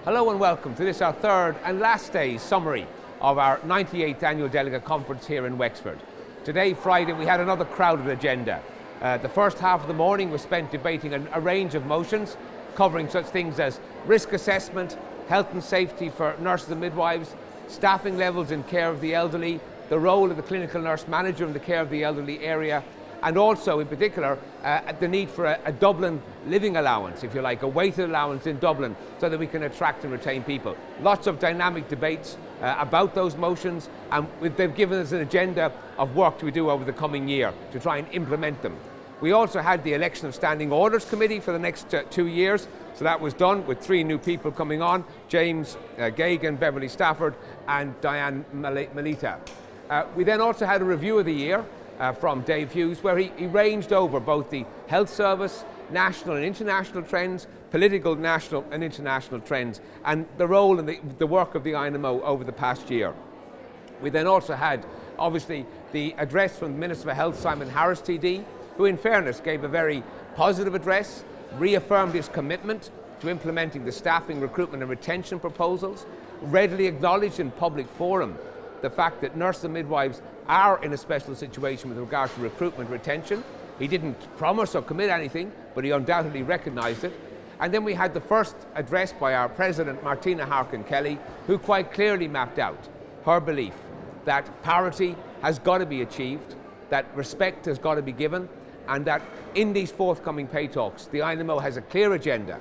Hello and welcome to this, our third and last day's summary of our 98th Annual Delegate Conference here in Wexford. Today, Friday, we had another crowded agenda. The first half of the morning was spent debating a range of motions covering such things as risk assessment, health and safety for nurses and midwives, staffing levels in care of the elderly, the role of the clinical nurse manager in the care of the elderly area, and also in particular the need for a Dublin living allowance, if you like, a weighted allowance in Dublin so that we can attract and retain people. Lots of dynamic debates about those motions, and they've given us an agenda of work to do over the coming year to try and implement them. We also had the election of Standing Orders Committee for the next 2 years, so that was done with 3 new people coming on, James Gagan, Beverly Stafford and Diane Melita. We then also had a review of the year from Dave Hughes, where he ranged over both the health service, national and international trends, political national and international trends, and the role and the work of the INMO over the past year. We then also had, obviously, the address from the Minister for Health, Simon Harris TD, who in fairness gave a very positive address, reaffirmed his commitment to implementing the staffing, recruitment and retention proposals, readily acknowledged in public forum the fact that nurses and midwives are in a special situation with regard to recruitment and retention. He didn't promise or commit anything, but he undoubtedly recognised it. And then we had the first address by our President, Martina Harkin-Kelly, who quite clearly mapped out her belief that parity has got to be achieved, that respect has got to be given, and that in these forthcoming pay talks, the INMO has a clear agenda.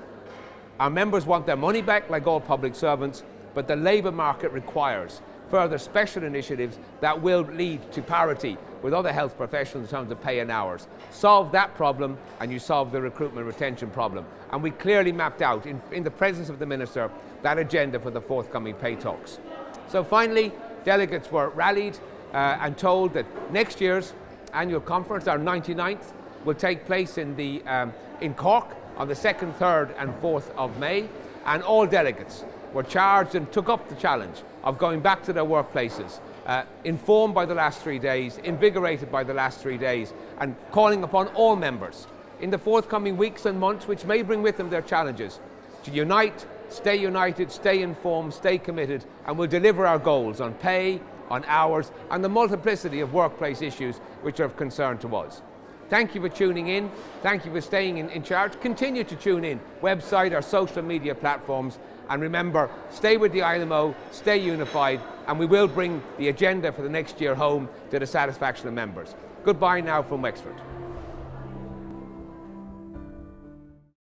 Our members want their money back like all public servants, but the labour market requires further special initiatives that will lead to parity with other health professionals in terms of pay and hours. Solve that problem and you solve the recruitment and retention problem. And we clearly mapped out, in the presence of the Minister, that agenda for the forthcoming pay talks. So finally, delegates were rallied and told that next year's annual conference, our 99th, will take place in Cork on the 2nd, 3rd and 4th of May, and all delegates were charged and took up the challenge of going back to their workplaces, informed by the last 3 days, invigorated by the last 3 days, and calling upon all members in the forthcoming weeks and months, which may bring with them their challenges, to unite, stay united, stay informed, stay committed, and we'll deliver our goals on pay, on hours, and the multiplicity of workplace issues which are of concern to us. Thank you for tuning in. Thank you for staying in charge. Continue to tune in, website, our social media platforms, and remember, stay with the INMO, stay unified, and we will bring the agenda for the next year home to the satisfaction of members. Goodbye now from Wexford.